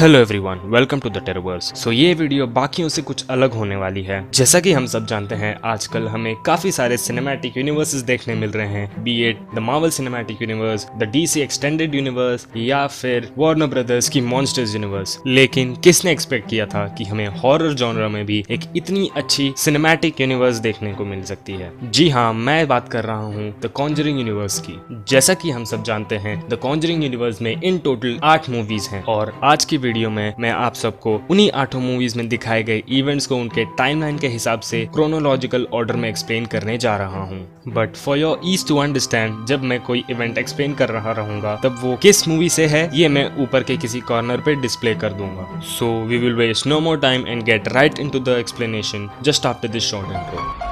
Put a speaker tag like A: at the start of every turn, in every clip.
A: Hello everyone, welcome to the Terverse. So ये video बाकियों से कुछ अलग होने वाली है। जैसा कि हम सब जानते हैं, आजकल हमें काफी सारे सिनेमैटिक यूनिवर्सेस देखने मिल रहे हैं, B it the Marvel cinematic universe, the DC extended universe या फिर वार्नर ब्रदर्स की मॉन्स्टर्स यूनिवर्स। लेकिन किसने एक्सपेक्ट किया था कि हमें हॉरर जॉनर में भी एक इतनी अच्छी सिनेमैटिक यूनिवर्स देखने को मिल सकती है। जी हाँ, मैं बात कर रहा हूँ द कॉन्जरिंग यूनिवर्स की। जैसा कि हम सब जानते हैं, द कॉन्जरिंग यूनिवर्स में इन टोटल 8 मूवीज हैं और आज की वीडियो में मैं आप सबको उन्हीं 8 मूवीज में दिखाए गए इवेंट्स को उनके टाइमलाइन के हिसाब से क्रोनोलॉजिकल ऑर्डर में एक्सप्लेन करने जा रहा हूँ। But for your ease to understand, जब मैं कोई इवेंट एक्सप्लेन कर रहा रहूंगा तब वो किस मूवी से है ये मैं ऊपर के किसी कॉर्नर पे डिस्प्ले कर दूंगा। So we will waste no more time and get right into the explanation just after this short intro.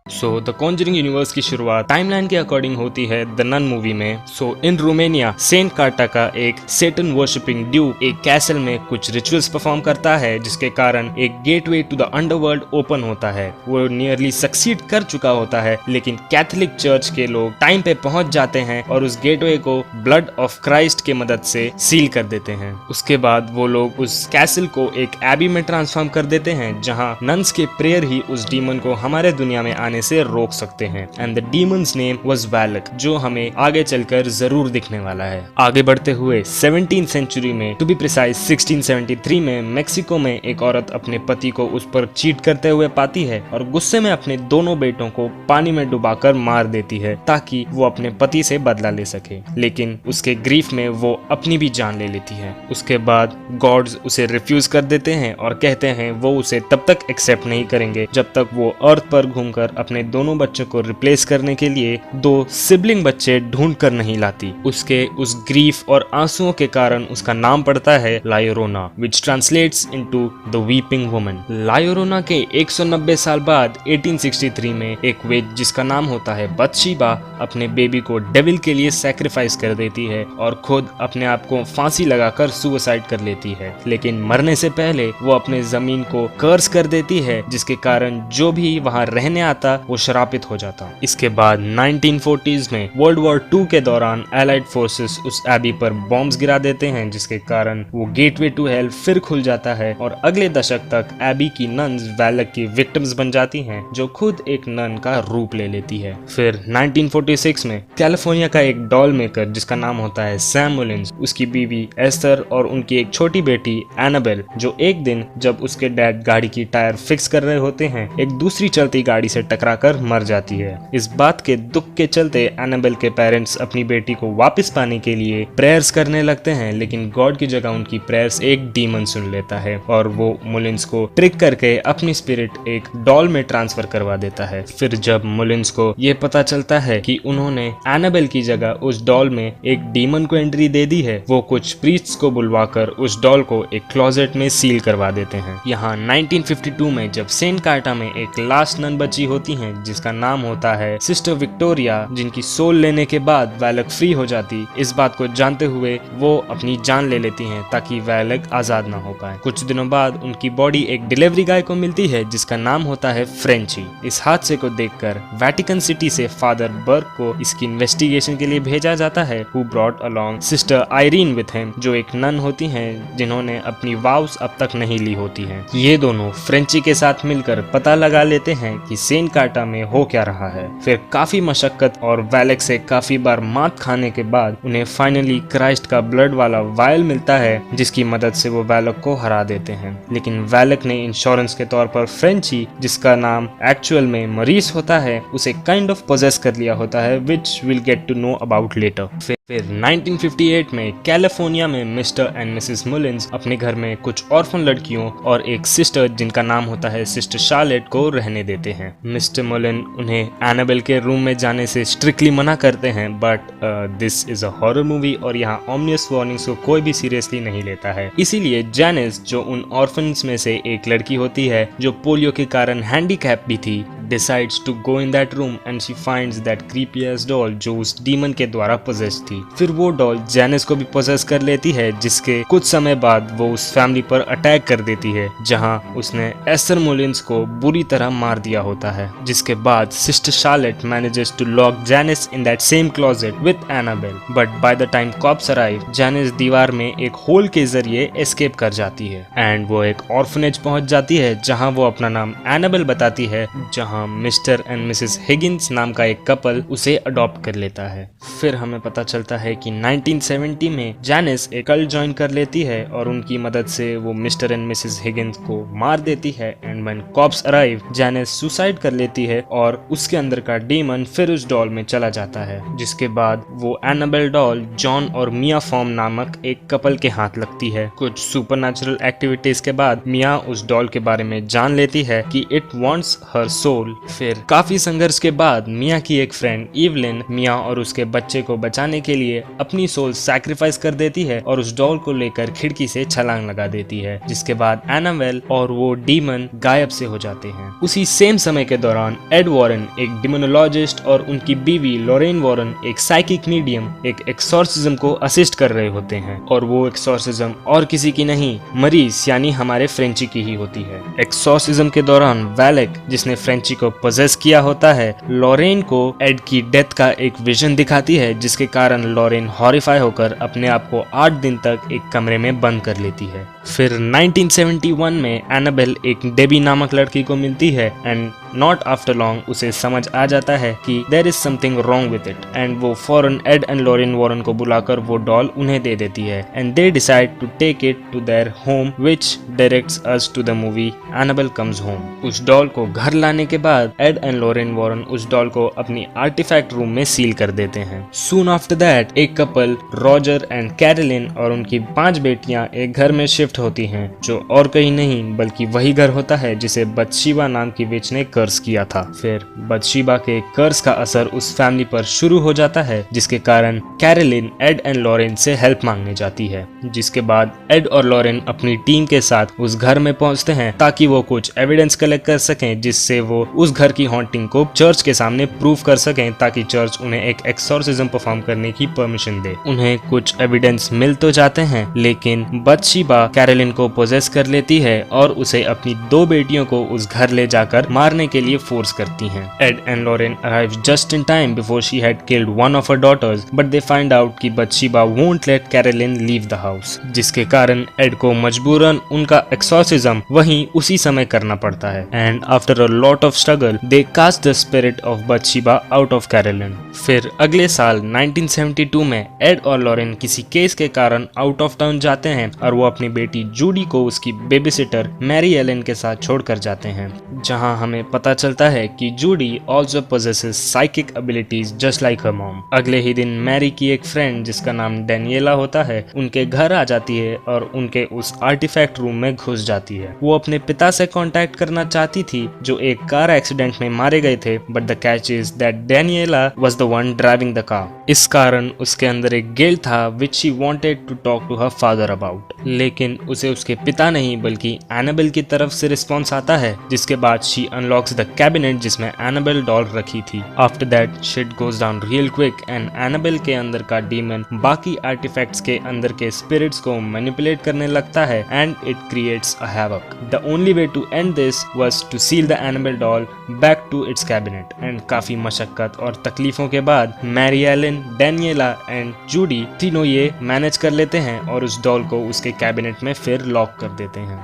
A: So the conjuring universe की शुरुआत टाइमलाइन के अकॉर्डिंग होती है द नन मूवी में। So in Romania Saint Carta का एक Satan worshipping duke एक castle में कुछ रिचुअल्स परफॉर्म करता है, जिसके कारण एक gateway to the underworld open होता है। वो नियरली सक्सीड कर चुका होता है, लेकिन कैथोलिक चर्च के लोग टाइम पे पहुंच जाते हैं और उस गेटवे को ब्लड ऑफ क्राइस्ट के मदद से सील कर देते हैं। उसके बाद वो लोग उस कैसल को एक एबी में ट्रांसफॉर्म कर देते हैं, जहां नन्स के प्रेयर ही उस डीमन को हमारे दुनिया में आने से रोक सकते हैं। And the demons name was वैलक, जो हमें आगे चलकर जरूर दिखने वाला है। आगे बढ़ते हुए 17th सेंचुरी में, टू बी प्रिसाइज 1673 में, मेक्सिको में एक औरत अपने पति को उस पर चीट करते हुए पाती है और गुस्से में अपने दोनों बेटों को पानी में डुबाकर मार देती है ताकि वो अपने पति से बदला ले सके। लेकिन उसके ग्रीफ में वो अपनी भी जान ले लेती है। उसके बाद गॉड्स उसे रिफ्यूज कर देते हैं और कहते हैं वो उसे तब तक एक्सेप्ट नहीं करेंगे जब तक वो अर्थ पर घूमकर अपने दोनों बच्चों को रिप्लेस करने के लिए 2 सिबलिंग बच्चे ढूंढ कर नहीं लाती। उसके उस ग्रीफ और आंसुओं के कारण उसका नाम पड़ता है La Llorona, which translates into the weeping woman. La Llorona के 190 साल बाद 1863 में एक वेज जिसका नाम होता है बत्शीबा अपने बेबी को डेविल के लिए सैक्रिफाइस कर देती है और खुद अपने आप को फांसी लगाकर सुसाइड कर लेती है। लेकिन मरने से पहले वो अपने जमीन को कर्स कर देती है, जिसके कारण जो भी वहां रहने आता वो शरापित हो जाता। इसके बाद 1940s में वर्ल्ड वॉर 2 के दौरान एलाइड फोर्सेस उस एबी पर बॉम्ब्स गिरा देते हैं, जिसके कारण वो गेटवे टू हेल फिर खुल जाता है और अगले दशक तक एबी की नन्स वैलक की विक्टिम्स बन जाती हैं, जो खुद एक नन का रूप ले लेती है। फिर 1946 में कैलिफोर्निया का एक डॉल मेकर जिसका नाम होता है सैम मुलिन्स, उसकी बीवी एस्थर और उनकी एक छोटी बेटी एनाबेल, जो एक दिन जब उसके डैड गाड़ी की टायर फिक्स कर रहे होते हैं, एक दूसरी चलती गाड़ी से टकराकर मर जाती है। इस बात के दुख के चलते एनाबेल के पेरेंट्स अपनी बेटी को वापस पाने के लिए प्रेयर्स करने लगते हैं, लेकिन गॉड की जगह उनकी प्रेयर्स एक डीमन सुन लेता है और वो मुलिन्स को ट्रिक करके अपनी स्पिरिट एक डॉल में ट्रांसफर करवा देता है। फिर जब मुलिन्स को ये पता चलता है कि उन्होंने एनाबेल की जगह उस डॉल में एक डीमन को एंट्री दे दी है, वो कुछ प्रीस्ट्स को बुलवाकर उस डॉल को एक क्लोजेट में सील करवा देते हैं। यहाँ 1952 में जब सेंट कार्टा में एक लास्ट नन बची होती है जिसका नाम होता है सिस्टर विक्टोरिया, जिनकी सोल लेने के बाद वैलक फ्री हो जाती, इस बात को जानते हुए वो अपनी जान ले लेती हैं ताकि वैलक आजाद ना हो पाए। कुछ दिनों बाद उनकी बॉडी एक डिलीवरी गाय को मिलती है जिसका नाम होता है फ्रेंची। इस हादसे को देखकर वेटिकन सिटी से फादर बर्क को इसकी इन्वेस्टिगेशन के लिए भेजा जाता है, who brought along sister Irene with him, जो एक नन होती हैं जिन्होंने अपनी वाव्स अब तक नहीं ली होती हैं। ये दोनों फ्रेंची के साथ मिलकर पता लगा लेते हैं कि सेंट कार्टा में हो क्या रहा है। फिर काफी मशक्कत और वैलक से काफी बार मात खाने के बाद उन्हें फाइनली क्राइस्ट का ब्लड वाला वायल मिलता है, जिसकी मदद से वो वैलक को हरा देते हैं। लेकिन वैलक ने इंश्योरेंस के तौर पर फ्रेंची, जिसका नाम एक्चुअल में मरीस होता है, उसे काइंड ऑफ पोजेस कर लिया होता है, which will get to know about later. फिर 1958 में कैलिफोर्निया में मिस्टर एंड मिसेस मुलिन्स अपने घर में कुछ ऑर्फन लड़कियों और एक सिस्टर जिनका नाम होता है सिस्टर शार्लेट को रहने देते हैं। मिस्टर मुलिन उन्हें एनाबेल के रूम में जाने से स्ट्रिक्टली मना करते हैं, but this is a horror movie और यहाँ ऑमनियस वार्निंग्स को कोई भी सीरियसली नहीं लेता है। इसीलिए जैनिस, जो उन ऑर्फन्स में से एक लड़की होती है जो पोलियो के कारण हैंडीकैप भी थी, decides to go in that room and she finds that creepy ass doll जो उस डीमन के द्वारा possessed थी। थी। फिर वो डॉल जैनिस को भी पोजेस कर लेती है, जिसके कुछ समय बाद वो उस फैमिली पर अटैक कर देती है जहां उसने एस्थर मुलिन्स को बुरी तरह मार दिया होता है। जिसके बाद sister Charlotte manages to lock Janice in that same closet with Annabelle, but by the time cops arrive Janice दीवार में एक होल के जरिए एस्केप कर जाती है एंड वो एक ऑर्फनेज पहुंच जाती है जहां वो अपना नाम एनाबेल बताती है, जहां मिस्टर एंड मिसेस हिगिंस नाम का एक कपल उसे अडॉप्ट कर लेता है। फिर हमें पता चलता है कि 1970 में जैनिस एक कल्ट ज्वाइन कर लेती है और उनकी मदद से वो मिस्टर एंड मिसेस हिगिंस को मार देती है and when cops arrive Janice suicide कर लेती है और उसके अंदर का डीमन फिर उस डॉल में चला जाता है। जिसके बाद वो एनाबेल डॉल जॉन और मिया फॉर्म नामक एक कपल के हाथ लगती है। कुछ सुपरनैचुरल एक्टिविटीज के बाद मिया उस डॉल के बारे में जान लेती है कि इट वांट्स हर सोल। फिर काफी संघर्ष के बाद मिया की एक फ्रेंड इवलिन मिया और उसके बच्चे को बचाने के लिए अपनी सोल सैक्रिफाइस कर देती है और उस डॉल को लेकर खिड़की से छलांग लगा देती है। जिसके बाद एनाबेल और वो डीमन गायब से हो जाते हैं। उसी सेम समय के दौरान एड वॉरेन एक डिमोनोलॉजिस्ट और उनकी बीवी लॉरेन वॉरेन एक साइकिक मीडियम एक एक्सोर्सिज्म को असिस्ट कर रहे होते हैं और वो एक्सोर्सिज्म और किसी की नहीं मरीज यानी हमारे फ्रेंची की ही होती है। एक्सोर्सिज्म के दौरान वैलेक जिसने फ्रेंची को पोजेस किया होता है लॉरेन को एड की डेथ का एक विजन दिखाती है, जिसके कारण लॉरेन हॉरिफाई होकर अपने आप को 8 दिन तक एक कमरे में बंद कर लेती है। फिर 1971 में एनाबेल एक डेबी नामक लड़की को मिलती है एंड नॉट आफ्टर लॉन्ग उसे समझ आ जाता है कि there is something wrong with it and वो फौरन एड एंड लॉरेन वॉरेन को बुलाकर वो डॉल उन्हें दे देती है and they decide to take it to their home which directs us to the movie Annabelle comes home. उस डॉल को घर लाने के बाद एड एंड लॉरेन वॉरेन उस डॉल को अपनी आर्टिफैक्ट रूम में सील कर देते हैं। सून आफ्टर दैट एक कपल रॉजर एंड कैरोलिन और उनकी 5 बेटियां एक घर में शिफ्ट होती हैं, जो और कहीं नहीं बल्कि वही घर होता है जिसे बत्शीबा नाम की विच ने कर्स किया था। फिर बत्शीबा के कर्स का असर उस फैमिली पर शुरू हो जाता है, जिसके कारण कैरोलिन एड एंड लॉरेन से हेल्प मांगने जाती है। जिसके बाद एड और लॉरेन अपनी टीम के साथ उस घर में पहुंचते हैं ताकि वो कुछ एविडेंस कलेक्ट कर सकें, जिससे वो उस घर की हॉन्टिंग को चर्च के सामने प्रूव कर सकें ताकि चर्च उन्हें एक एक्सोर्सिज्म परफॉर्म करने की परमिशन दे। उन्हें कुछ एविडेंस मिल तो जाते हैं, लेकिन बत्शीबा कैरोलिन को पोजेस कर लेती है और उसे अपनी 2 बेटियों को उस घर ले जाकर मारने के लिए फोर्स करती हैं। Ed and Lorraine arrive just in time before she had killed one of her daughters, but they find out कि Bathsheba won't let Caroline leave the house, जिसके कारण एड को मजबूरन उनका एक्सोर्सिज्म वहीं उसी समय करना पड़ता है and after a lot of struggle they cast the spirit of Bathsheba out of Caroline. फिर अगले साल 1972 में एड और लॉरेन किसी केस के कारण आउट ऑफ टाउन जाते हैं और वो अपनी बेटी जूडी को उसकी बेबीसिटर मैरी एलन के साथ छोड़कर जाते हैं, जहां हमें पता चलता है कि Judy also possesses psychic abilities just like her mom. अगले ही दिन मैरी की एक फ्रेंड जिसका नाम डेनियला होता है उनके घर आ जाती है और उनके उस आर्टिफैक्ट रूम में घुस जाती है। वो अपने पिता से कांटेक्ट करना चाहती थी जो एक कार एक्सीडेंट में मारे गए थे, but the catch is that Daniela was the one driving the car. इस कारण उसके अंदर एक गिल्ट था which she wanted to talk to her father about, लेकिन उसे उसके पिता नहीं बल्कि एनाबेल की तरफ से रिस्पॉन्स आता है, जिसके बाद शी अनलॉक्स द कैबिनेट जिसमें एनाबेल डॉल रखी थी। After that shit goes down real quick and Annabelle के अंदर का डीमन बाकी आर्टिफैक्ट्स के अंदर के स्पिरिट्स को मैनिपुलेट करने लगता है and it creates a havoc. The only way to end this was to seal the Annabelle doll back to its cabinet and काफी मशक्कत और तकलीफों के बाद Mary Ellen, Daniela and Judy तीनों ये मैनेज कर लेते हैं और उस डॉल को उसके कैबिनेट में फिर लॉक कर देते हैं।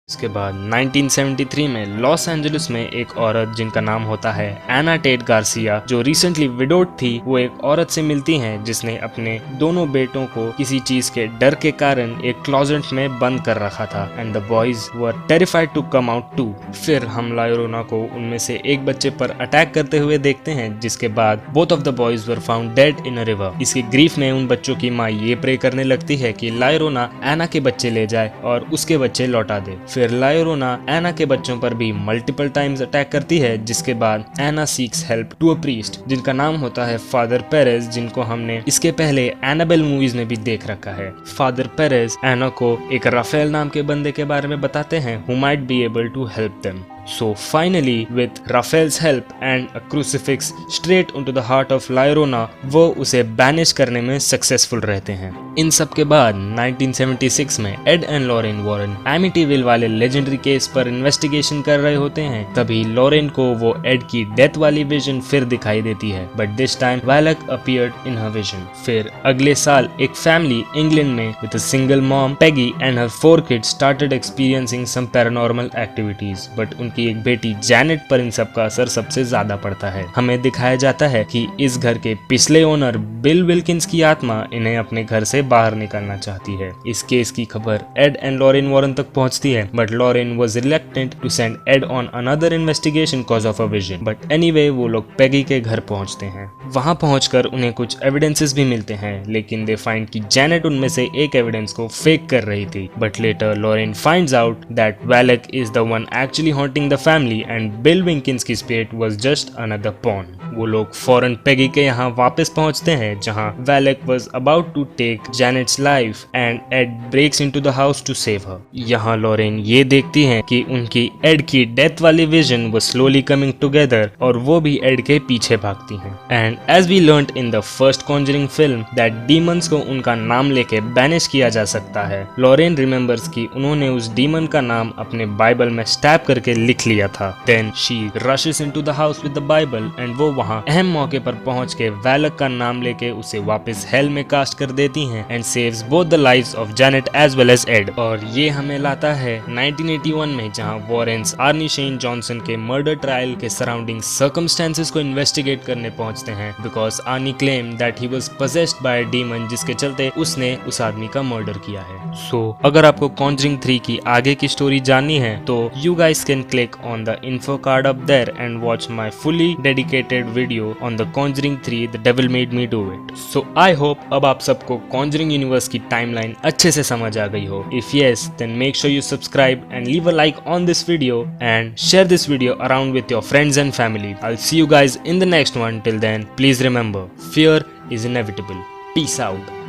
A: इसके बाद 1973 में लॉस एंजलिस में एक औरत जिनका नाम होता है एना टेट गार्सिया, जो रिसेंटली विडोड थी, वो एक औरत से मिलती हैं जिसने अपने दोनों बेटों को किसी चीज के डर के कारण एक क्लोजेट में बंद कर रखा था and the boys were terrified to come out too. फिर हम लायोरोना को उनमें से एक बच्चे पर अटैक करते हुए देखते हैं, जिसके बाद both of the boys were found dead in a river. इसकी ग्रीफ में उन बच्चों की माँ ये प्रे करने लगती है कि लायोरोना एना के बच्चे ले जाए और उसके बच्चे लौटा दे। फिर लायोरोना एना के बच्चों पर भी मल्टीपल टाइम्स अटैक करती है, जिसके बाद Anna seeks help to a priest जिनका नाम होता है फादर पेरेज, जिनको हमने इसके पहले एनाबेल मूवीज में भी देख रखा है। फादर पेरेज एना को एक राफेल नाम के बंदे के बारे में बताते हैं who might be able to help them. So finally, with Raphael's help and a crucifix straight into the heart of Llorona, वो उसे बैनिश करने में सक्सेसफुल रहते हैं। इन सब के बाद 1976 में Ed and Lorraine Warren Amityville वाले लेजेंडरी केस पर इन्वेस्टिगेशन कर रहे होते हैं। तभी लॉरेन को वो एड की डेथ वाली विजन फिर दिखाई देती है, but this time Valak appeared in her vision. फिर अगले साल एक फैमिली इंग्लैंड में with a single mom Peggy and her 4 kids started experiencing some paranormal activities, but उनकी एक बेटी जैनेट पर इन सब का असर सबसे ज्यादा पड़ता है। हमें दिखाया जाता है कि इस घर के पिछले ओनर बिल विल्किंस की आत्मा इन्हें अपने घर से बाहर निकालना चाहती है। इस केस की खबर एड एंड लॉरेन वॉरेन तक पहुंचती है, but Lorraine was reluctant to send Ed on another investigation cause of a vision. But anyway वो लोग पेगी के घर पहुंचते हैं। वहां पहुंचकर उन्हें कुछ एविडेंसेस भी मिलते हैं, लेकिन दे फाइंड कि जैनेट उनमें से एक एविडेंस को फेक कर रही थी। But later Lorraine finds out that Valak is the one actually haunting the family and Bill Wilkins की spirit was just another pawn. वो लोग फौरन पेगी के यहाँ वापस पहुंचते हैं, जहां Valak was about to take Janet's life and Ed breaks into the house to save her. यहाँ लॉरेन ये देखती हैं कि उनकी एड की डेथ वाली विजन वो स्लोली कमिंग टुगेदर और वो भी एड के पीछे भागती हैं। And as we learned in the first Conjuring film that demons को उनका नाम लेके बैनिश किया जा सकता है, लॉरेन रिमेम्बर्स कि उन्होंने उस डीमन का नाम अपने बाइबल में स्टैब करके लिख लिया था। Then she rushes into the house with the Bible and वो वहाँ अहम मौके पर पहुंच के वैलक का नाम लेके उसे वापस हेल में कास्ट कर देती हैं and saves both the lives of Janet as well as Ed. और ये हमें लाता है 1981 में, जहां वॉरेन्स आर्नी शेन जॉनसन के मर्डर ट्रायल के सराउंडिंग सर्कमस्टेंसेस को इन्वेस्टिगेट करने पहुंचते हैं, because Arne claim that he was possessed by a demon, जिसके चलते उसने उस आदमी का मर्डर किया है। सो अगर आपको कॉन्जरिंग 3 की आगे की स्टोरी जाननी है तो you guys can click on the info card up there and watch my fully dedicated video on The Conjuring 3 The Devil Made Me Do It. So I hope अब आप सबको Conjuring Universe की timeline अच्छे से समझ आ गई हो। If yes, then make sure you subscribe and leave a like on this video and share this video around with your friends and family. I'll see you guys in the next one. Till then, please remember, fear is inevitable. Peace out.